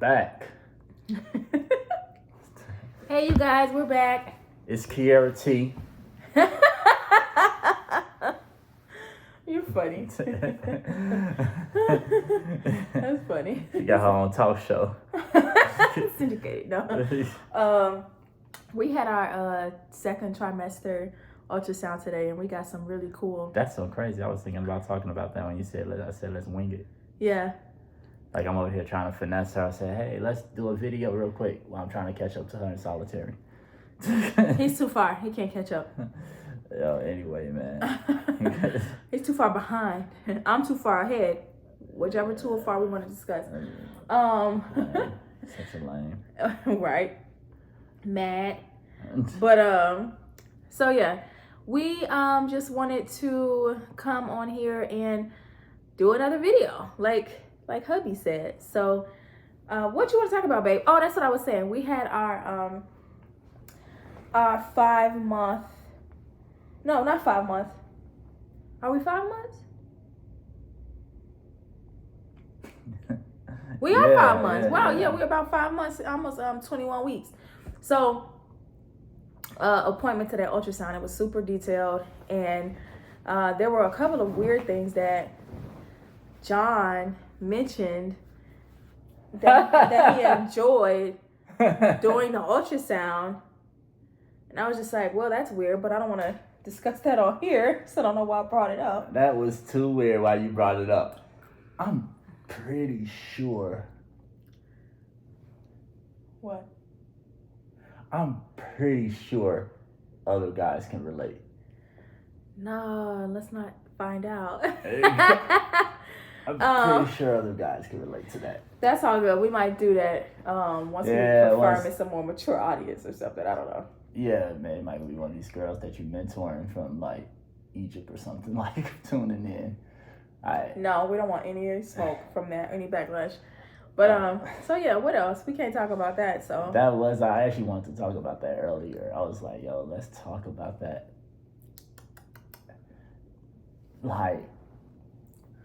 back. Hey, you guys, we're back. It's Kiera T. You're funny. That's funny. She got her own talk show. Syndicated, no. We had our second trimester ultrasound today, and we got some really cool. That's so crazy. I was thinking about talking about that when you said, let's wing it. Yeah. Like, I'm over here trying to finesse her. I said, hey, let's do a video real quick while I'm trying to catch up to her in solitary. He's too far. He can't catch up. Yo, anyway, man. He's too far behind. I'm too far ahead. Whichever too far we want to discuss. Such a lame. Right. Mad. But so yeah, we just wanted to come on here and do another video, like hubby said. So what you want to talk about, babe? Oh, that's what I was saying. We had our 5 month. No, not 5 months. Are we 5 months? We are 5 months. Wow, yeah, we're about 5 months, almost 21 weeks. So appointment to that ultrasound, it was super detailed, and there were a couple of weird things that John mentioned that he enjoyed during the ultrasound. And I was just like, well, that's weird, but I don't want to discuss that on here, so I don't know why I brought it up. That was too weird why you brought it up. I'm pretty sure. What? I'm pretty sure other guys can relate. No, let's not find out. I'm pretty sure other guys can relate to that. That's all good. We might do that once we confirm it's a more mature audience or something. I don't know. Yeah, man, it might be one of these girls that you mentoring from like Egypt or something, like tuning in. No, we don't want any smoke from that, any backlash. But so yeah, what else? We can't talk about that. So I actually wanted to talk about that earlier. I was like, yo, let's talk about that. Like,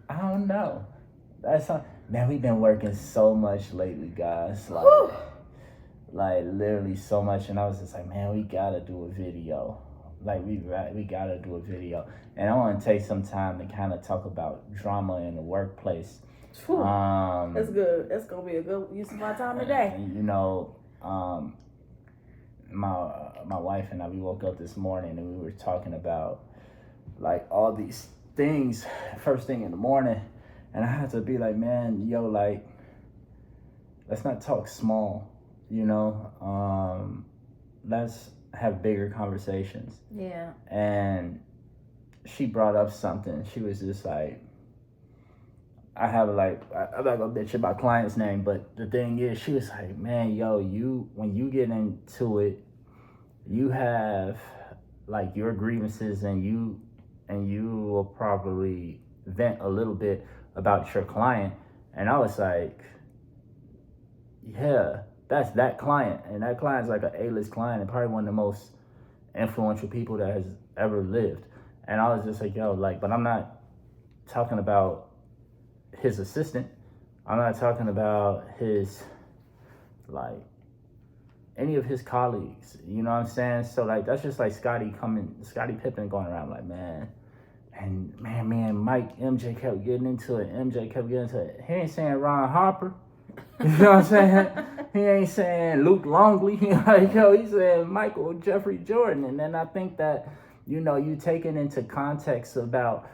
I don't know. Man, we've been working so much lately, guys. Like literally so much, and I was just like, man, we gotta do a video. Like we gotta do a video, and I want to take some time to kind of talk about drama in the workplace. That's good. That's gonna be a good use of my time today. You know, my wife and I, we woke up this morning and we were talking about like all these things first thing in the morning, and I had to be like, man, yo, like, let's not talk small. You know, let's have bigger conversations. Yeah. And she brought up something. She was just like, I'm not gonna mention my client's name, but the thing is, she was like, man, yo, when you get into it, you have like your grievances, and you will probably vent a little bit about your client. And I was like, yeah. That's that client, and that client's like an A-list client and probably one of the most influential people that has ever lived. And I was just like, yo, like, but I'm not talking about his assistant. I'm not talking about his, like, any of his colleagues. You know what I'm saying? So, like, that's just like Scottie Pippen going around like, man, and man, me and Mike, MJ kept getting into it. He ain't saying Ron Harper. You know what I'm saying? He ain't saying Luke Longley. Like, yo, he said Michael Jeffrey Jordan. And then I think that, you know, you taking into context about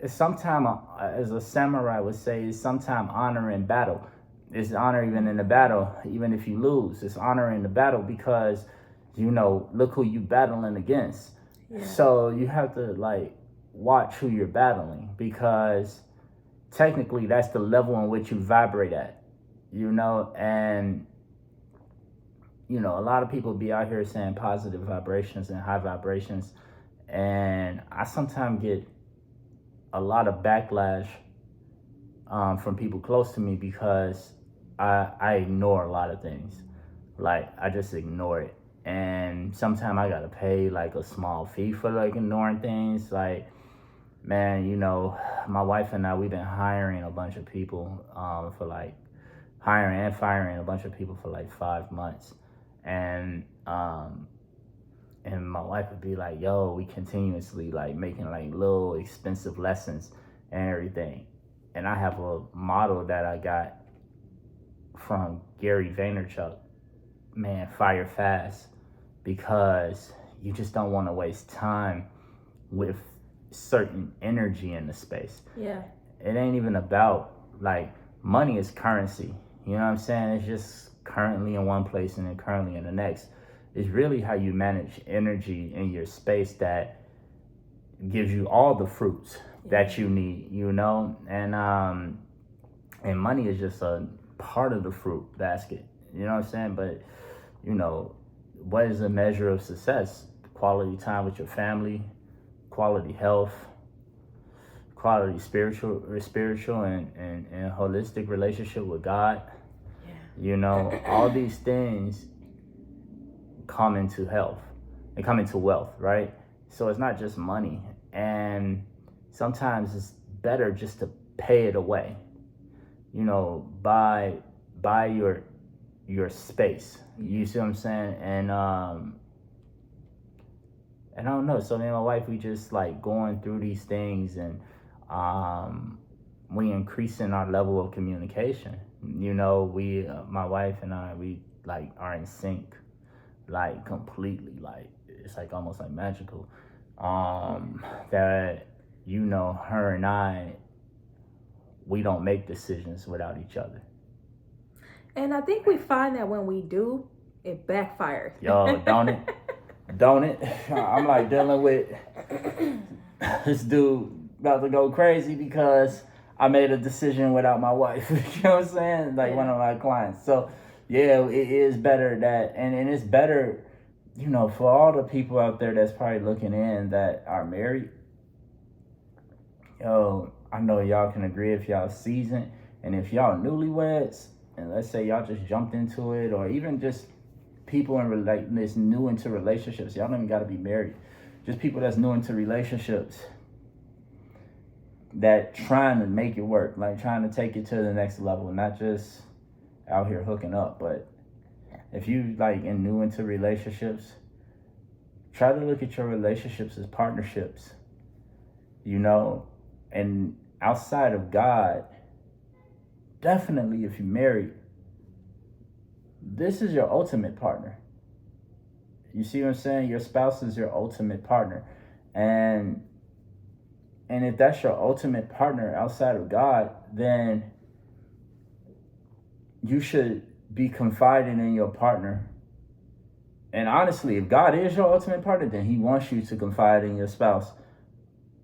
sometime, as a samurai would say, is sometime honor in battle. It's honor even in the battle, even if you lose. It's honor in the battle because, you know, look who you battling against. Yeah. So you have to, like, watch who you're battling, because technically that's the level in which you vibrate at, you know. And, you know, a lot of people be out here saying positive vibrations and high vibrations, and I sometimes get a lot of backlash from people close to me because I ignore a lot of things. Like, I just ignore it, and sometimes I gotta pay like a small fee for like ignoring things. Like, man, you know, my wife and I, we've been hiring a bunch of people for like hiring and firing a bunch of people for like 5 months. And my wife would be like, yo, we continuously like making like little expensive lessons and everything. And I have a model that I got from Gary Vaynerchuk, man, fire fast, because you just don't want to waste time with certain energy in the space. Yeah. It ain't even about like money is currency. You know what I'm saying? It's just currently in one place and then currently in the next. It's really how you manage energy in your space that gives you all the fruits that you need, you know? And money is just a part of the fruit basket. You know what I'm saying? But, you know, what is a measure of success? Quality time with your family, quality health, quality spiritual and holistic relationship with God. Yeah. You know, all these things come into health and come into wealth, right? So it's not just money. And sometimes it's better just to pay it away. You know, buy your space. You see what I'm saying? And I don't know. So me and my wife, we just like going through these things, and we increasing our level of communication. You know, we, my wife and I, we like are in sync, like completely. Like it's like almost like magical. That, you know, her and I, we don't make decisions without each other. And I think we find that when we do, it backfires. Yo, don't it? Don't it? I'm like dealing with this dude about to go crazy because I made a decision without my wife. You know what I'm saying? Like one of my clients. So yeah, it is better that, and it's better, you know, for all the people out there that's probably looking in that are married. Yo, I know y'all can agree if y'all seasoned, and if y'all newlyweds, and let's say y'all just jumped into it, or even just people that's new into relationships. Y'all don't even got to be married. Just people that's new into relationships that trying to make it work, like trying to take it to the next level, not just out here hooking up. But if you like new into relationships, try to look at your relationships as partnerships, you know, and outside of God, definitely if you're married, this is your ultimate partner. You see what I'm saying? Your spouse is your ultimate partner. And if that's your ultimate partner outside of God, then you should be confiding in your partner. And honestly, if God is your ultimate partner, then he wants you to confide in your spouse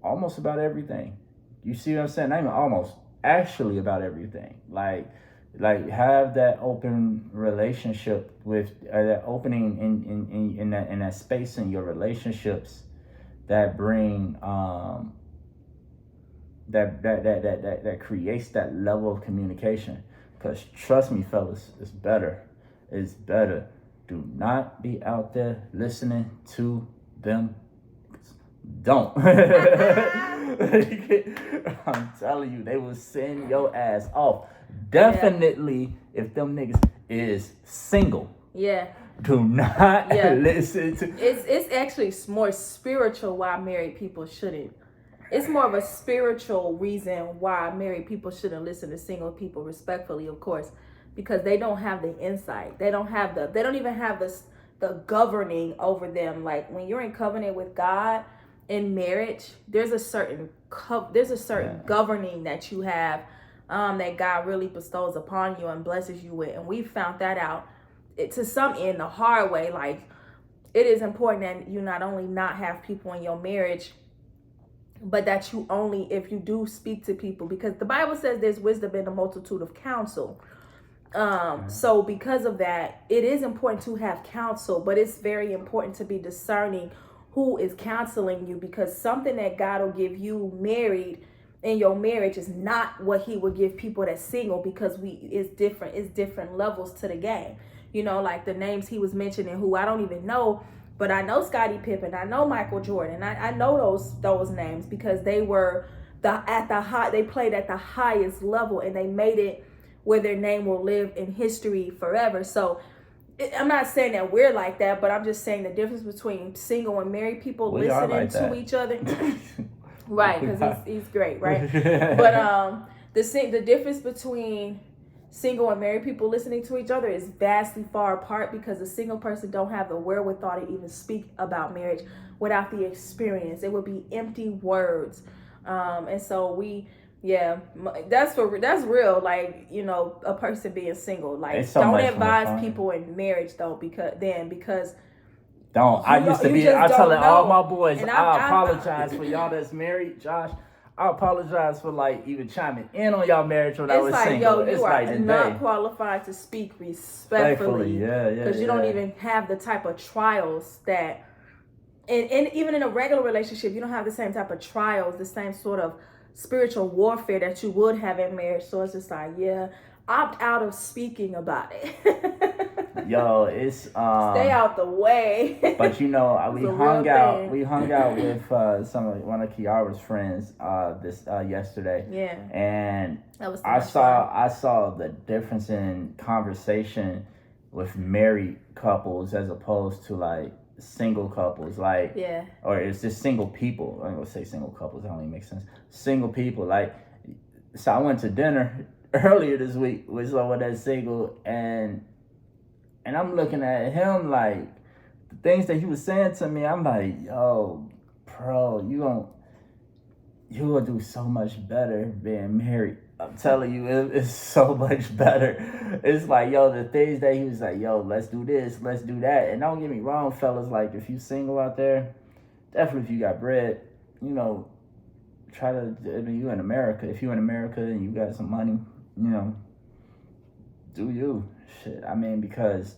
almost about everything. You see what I'm saying? Not even almost, actually about everything. Like have that open relationship with that opening in that space in your relationships that bring that creates that level of communication. Because trust me, fellas, it's better. Do not be out there listening to them. Don't. I'm telling you, they will send your ass off. Definitely, if them niggas is single. Yeah. Do not listen to. It's actually more spiritual why married people shouldn't. It's more of a spiritual reason why married people shouldn't listen to single people, respectfully, of course, because they don't have the insight. They don't even have the governing over them. Like when you're in covenant with God in marriage, there's a certain governing that you have, that God really bestows upon you and blesses you with. And we found that out to some end the hard way. Like it is important that you not only not have people in your marriage, but that you only, if you do speak to people, because the Bible says there's wisdom in the multitude of counsel. So because of that, it is important to have counsel, but it's very important to be discerning who is counseling you, because something that God will give you married in your marriage is not what he would give people that's single, because it's different levels to the game. You know, like the names he was mentioning, who I don't even know, but I know Scottie Pippen, I know Michael Jordan, I know those names because they were they played at the highest level, and they made it where their name will live in history forever. So I'm not saying that we're like that, but I'm just saying the difference between single and married people listening to each other. Right, because he's great, right? But the difference between single and married people listening to each other is vastly far apart, because the single person don't have the wherewithal to even speak about marriage without the experience. It would be empty words. And so that's real. Like, you know, a person being single, like, so don't advise people in marriage though, because I used to be, I tell all my boys, I apologize for y'all that's married, Josh. I apologize for like even chiming in on y'all marriage when I was single. It's like, you are not qualified to speak respectfully. Because you don't even have the type of trials that, and even in a regular relationship, you don't have the same type of trials, the same sort of spiritual warfare that you would have in marriage. So it's just like, opt out of speaking about it. Yo, it's stay out the way. But you know, we hung out with one of Kiara's friends yesterday. Yeah. And I saw the difference in conversation with married couples as opposed to like single couples, like, or it's just single people. I'm gonna say single couples, that don't even make sense. Single people, like, so I went to dinner earlier this week with someone that's single, and I'm looking at him like the things that he was saying to me. I'm like, yo, bro, you gonna do so much better being married. I'm telling you, it's so much better. It's like, yo, the things that he was like, yo, let's do this, let's do that. And don't get me wrong, fellas, like, if you single out there, definitely if you got bread, you know, you in America. If you in America and you got some money, you know, do you. Shit, I mean, because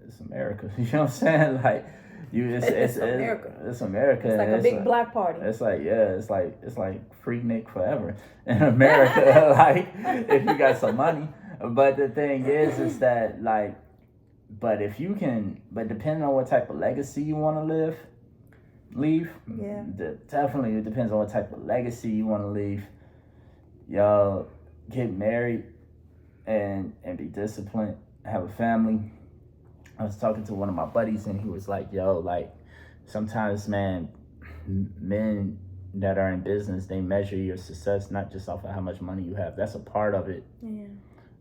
it's America. You know what I'm saying? Like, it's America. It's America. It's like a big black party. It's like, it's like free Nick forever in America. Like, if you got some money. But the thing is that, like, but depending on what type of legacy you want to leave. Yeah. Definitely, it depends on what type of legacy you want to leave. Yo, get married and be disciplined. Have a family. I was talking to one of my buddies and he was like, yo, like, sometimes, man, men that are in business, they measure your success not just off of how much money you have. That's a part of it. Yeah.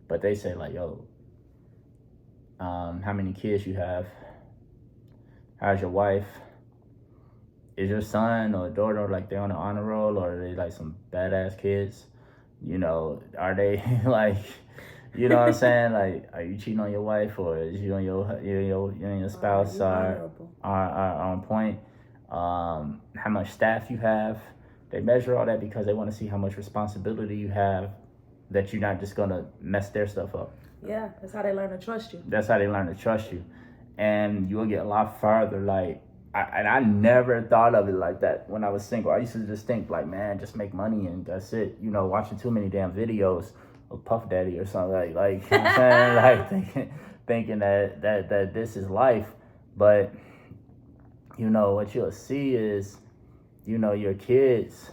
But they say, like, yo, how many kids you have? How's your wife? Is your son or daughter, like, they're on the honor roll, or are they like some badass kids? You know, are they like... You know what I'm saying? Like, are you cheating on your wife, or is you and your spouse are on point? How much staff you have? They measure all that because they want to see how much responsibility you have, that you're not just gonna mess their stuff up. Yeah, that's how they learn to trust you. That's how they learn to trust you, and you'll get a lot farther. Like, I never thought of it like that when I was single. I used to just think like, man, just make money and that's it. You know, watching too many damn videos of Puff Daddy or something like you know what I'm saying? Like thinking that this is life. But you know what you'll see is, you know, your kids,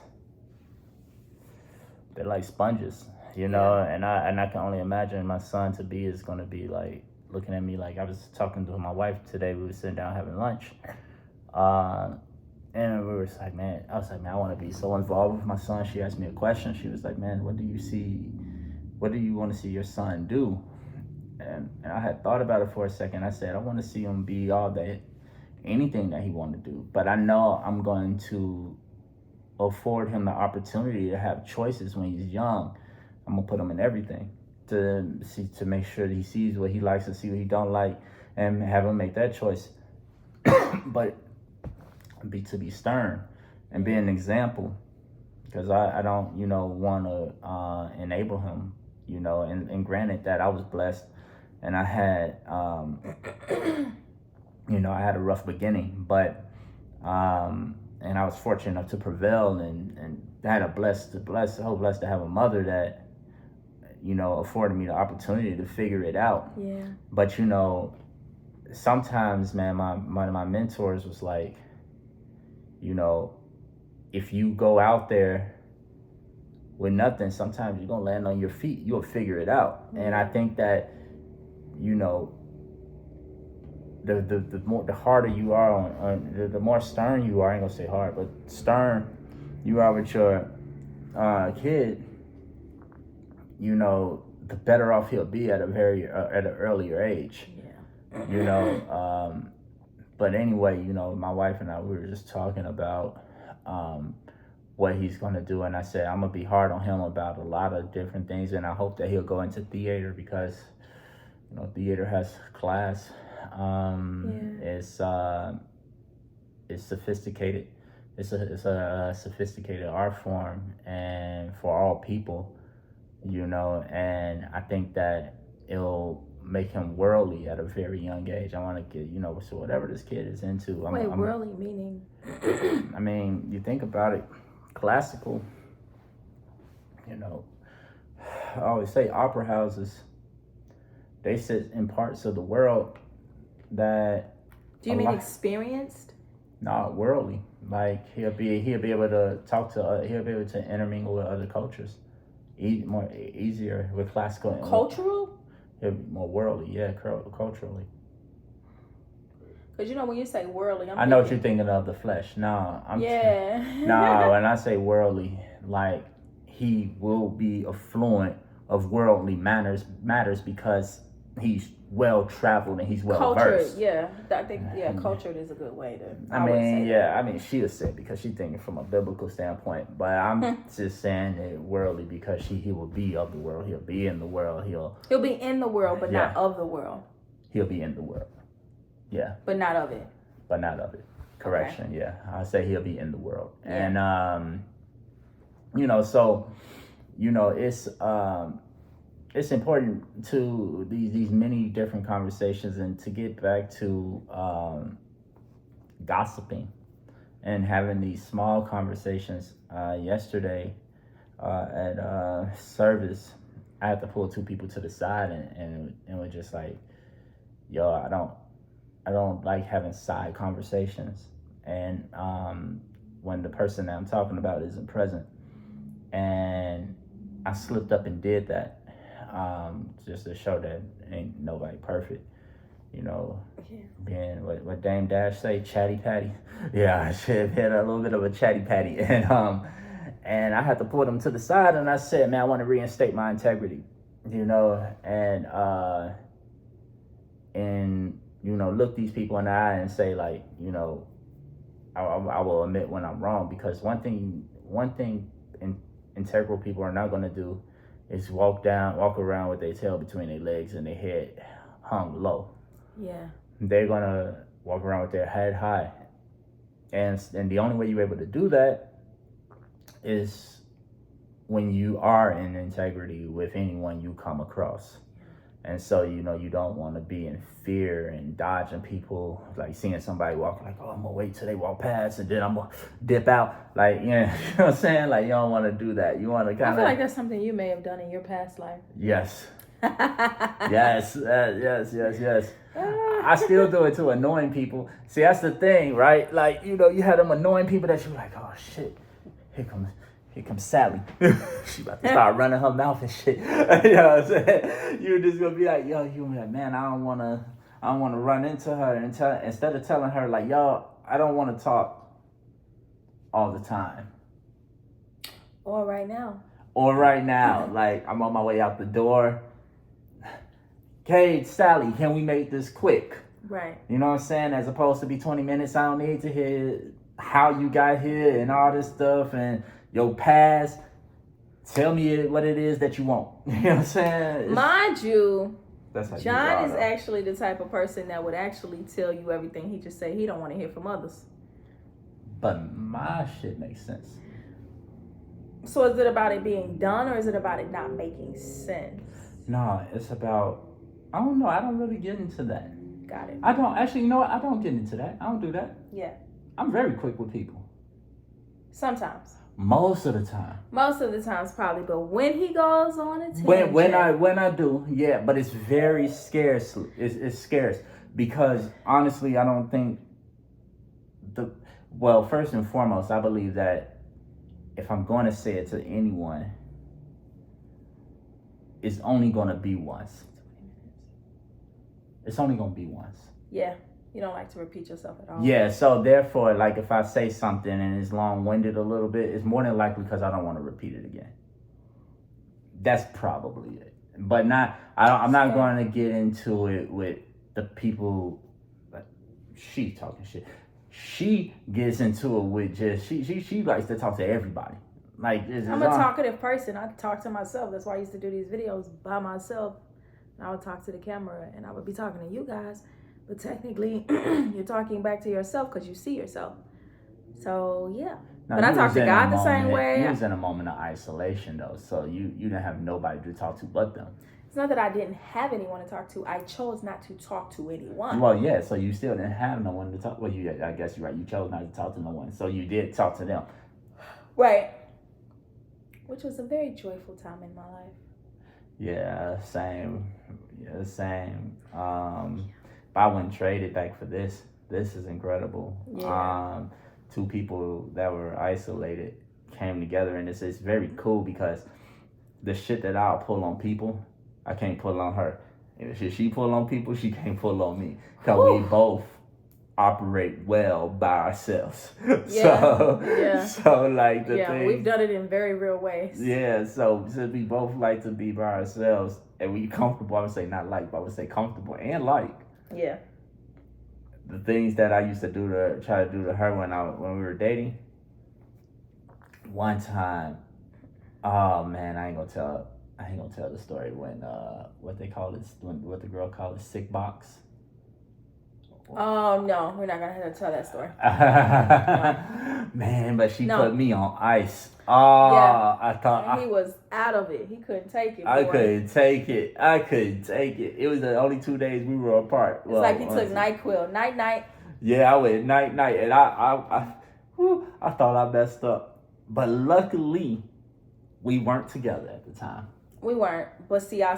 they're like sponges, you know, and I can only imagine my son to be is gonna be like looking at me like, I was talking to my wife today, we were sitting down having lunch. And we were like, man, I I want to be so involved with my son. She asked me a question. She was like, man, what do you want to see your son do? And I had thought about it for a second. I said, I want to see him be anything that he wanted to do. But I know I'm going to afford him the opportunity to have choices when he's young. I'm going to put him in everything to make sure that he sees what he likes and see what he don't like, and have him make that choice. But to be stern and be an example, because I don't, you know, want to enable him, you know, and granted that I was blessed and I had, you know, I had a rough beginning, but, and I was fortunate enough to prevail and had blessed to have a mother that, you know, afforded me the opportunity to figure it out. Yeah. But, you know, sometimes, man, one of my mentors was like, you know, if you go out there with nothing, sometimes you're gonna land on your feet. You'll figure it out. And I think that, you know, the harder you are on the more stern you are. I ain't gonna say hard, but stern you are with your kid. You know, the better off he'll be at at an earlier age. Yeah. You know, but anyway, you know, my wife and I, we were just talking about what he's gonna do, and I said I'm gonna be hard on him about a lot of different things, and I hope that he'll go into theater because, you know, theater has class. It's sophisticated. It's a sophisticated art form, and for all people, you know. And I think that it'll make him worldly at a very young age. I want to get, you know, so whatever this kid is into. Worldly meaning? I mean, you think about it, classical. You know, I always say opera houses. They sit in parts of the world that. Do you mean experienced? No, worldly. Like he'll be able to talk to. He'll be able to intermingle with other cultures, easier with classical. Cultural. He'll be more worldly, yeah, culturally. Because you know when you say worldly, I know what you're thinking of, the flesh. No, no. When I say worldly, like he will be affluent of worldly matters because he's well traveled and he's well versed. Yeah, I think cultured is a good way to. I mean, she'll say it because she's thinking from a biblical standpoint, but I'm just saying it worldly because he will be of the world. He'll be in the world. He'll be in the world, but not of the world. He'll be in the world. Yeah. But not of it. But not of it. Correction. Okay. Yeah, I say he'll be in the world, and you know, so you know, it's important to these many different conversations, and to get back to gossiping and having these small conversations. Yesterday at service, I had to pull two people to the side and we're just like, yo, I don't like having side conversations, and when the person that I'm talking about isn't present, and I slipped up and did that. Just to show that ain't nobody perfect, you know. Yeah. Being what Dame Dash say, chatty patty. Yeah, I should have had a little bit of a chatty patty, and I had to pull them to the side, and I said, man, I want to reinstate my integrity, you know, and you know, look these people in the eye and say, like, you know, I will admit when I'm wrong, because one thing integral people are not going to do is walk around with their tail between their legs and their head hung low. Yeah. They're gonna walk around with their head high. And the only way you're able to do that is when you are in integrity with anyone you come across. And so, you know, you don't want to be in fear and dodging people, like seeing somebody walk, like, oh, I'm going to wait till they walk past and then I'm going to dip out. Like, you know what I'm saying? Like, you don't want to do that. You want to kind of... I feel like that's something you may have done in your past life. Yes. yes. I still do it to annoying people. See, that's the thing, right? Like, you know, you had them annoying people that you're like, oh, shit, here comes Sally. She about to start running her mouth and shit. You know what I'm saying? You're just gonna be like, yo, you like, man, I don't wanna run into her and instead of telling her like, yo, I don't wanna talk all the time. Or right now. Like I'm on my way out the door. Hey, Sally, can we make this quick? Right. You know what I'm saying? As opposed to be 20 minutes, I don't need to hear how you got here and all this stuff and your past. Tell me what it is that you want. You know what I'm saying? Mind you, that's how John is actually the type of person that would actually tell you everything. He just say he don't want to hear from others. But my shit makes sense. So is it about it being done, or is it about it not making sense? No, it's about, I don't know. I don't really get into that. Got it. I don't actually, you know what? I don't get into that. I don't do that. Yeah. I'm very quick with people. Sometimes. Most of the time. Most of the times, probably, but when he goes on a tangent. When I do, yeah, but it's very scarce. It's scarce because honestly, I don't think first and foremost, I believe that if I'm going to say it to anyone, it's only gonna be once. It's only gonna be once. Yeah. You don't like to repeat yourself at all. Yeah, so therefore, like if I say something and it's long-winded a little bit, it's more than likely because I don't want to repeat it again. That's probably it. But I'm not going to get into it with the people. Like, she talking shit. She gets into it with just she likes to talk to everybody. Like I'm a talkative person. I talk to myself. That's why I used to do these videos by myself. And I would talk to the camera and I would be talking to you guys. But technically, you're talking back to yourself because you see yourself. So, yeah. No, but I talk to God the same way. You was in a moment of isolation, though. So, you didn't have nobody to talk to but them. It's not that I didn't have anyone to talk to. I chose not to talk to anyone. Well, yeah. So, you still didn't have no one to talk. Well, I guess you're right. You chose not to talk to no one. So, you did talk to them. Right. Which was a very joyful time in my life. Yeah, same. Yeah, same. I wouldn't trade it back for this. This is incredible. Yeah. Two people that were isolated came together, and it's very cool because the shit that I'll pull on people, I can't pull on her. And the shit she pull on people, she can't pull on me. Because we both operate well by ourselves. Yeah. So like the thing. We've done it in very real ways. Yeah, so since we both like to be by ourselves and we comfortable, I would say not like, but I would say comfortable and like. Yeah. The things that I used to try to do to her when we were dating. One time, oh man, I ain't gonna tell the story when what the girl called it, sick box. Oh no, we're not gonna have to tell that story. Man, but she put me on ice. Oh, yeah. I thought he was out of it. He couldn't take it. I couldn't take it. It was the only 2 days we were apart. It's like he took NyQuil. Night. Yeah, I went night, and I thought I messed up, but luckily we weren't together at the time. We weren't, but see, I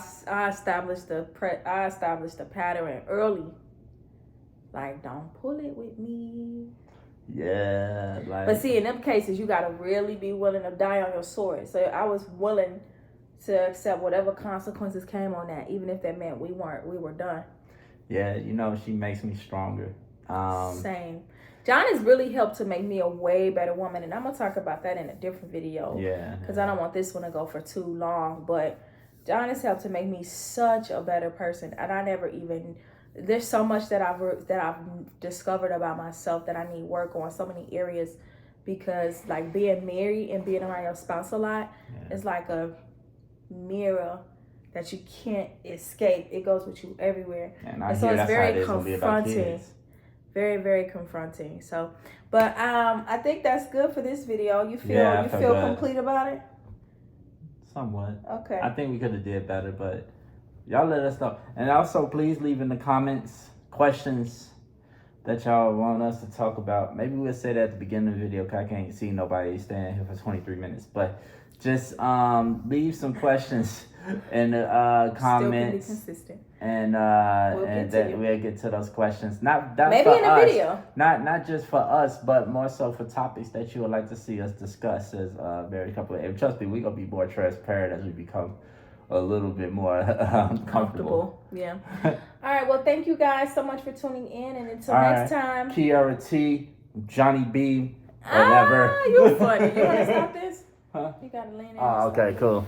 established the pattern early. Like, don't pull it with me. Yeah, like. But see, in them cases, you gotta really be willing to die on your sword. So I was willing to accept whatever consequences came on that, even if that meant we were done. Yeah, she makes me stronger. Same. John has really helped to make me a way better woman, and I'm gonna talk about that in a different video. Yeah. Because I don't want this one to go for too long, but John has helped to make me such a better person, and I never even. There's so much that I've discovered about myself that I need work on, so many areas, because like being married and being around your spouse a lot is like a mirror that you can't escape. It goes with you everywhere. And so it's very confronting. Very, very confronting. So, but I think that's good for this video. You feel complete about it? Somewhat. Okay. I think we could have did better, but y'all let us know. And also, please leave in the comments questions that y'all want us to talk about. Maybe we'll say that at the beginning of the video because I can't see nobody staying here for 23 minutes. But just leave some questions in the comments. Still be consistent. And we'll get to those questions. Not maybe for in a us, video. Not just for us, but more so for topics that you would like to see us discuss. As very couple. And trust me, we're gonna be more transparent as we become a little bit more comfortable. Yeah. All right. Well, thank you guys so much for tuning in, and until next time. Kiara T, Johnny B, whatever. You're funny. You want to stop this? Huh? You gotta lean in. Oh, okay, cool.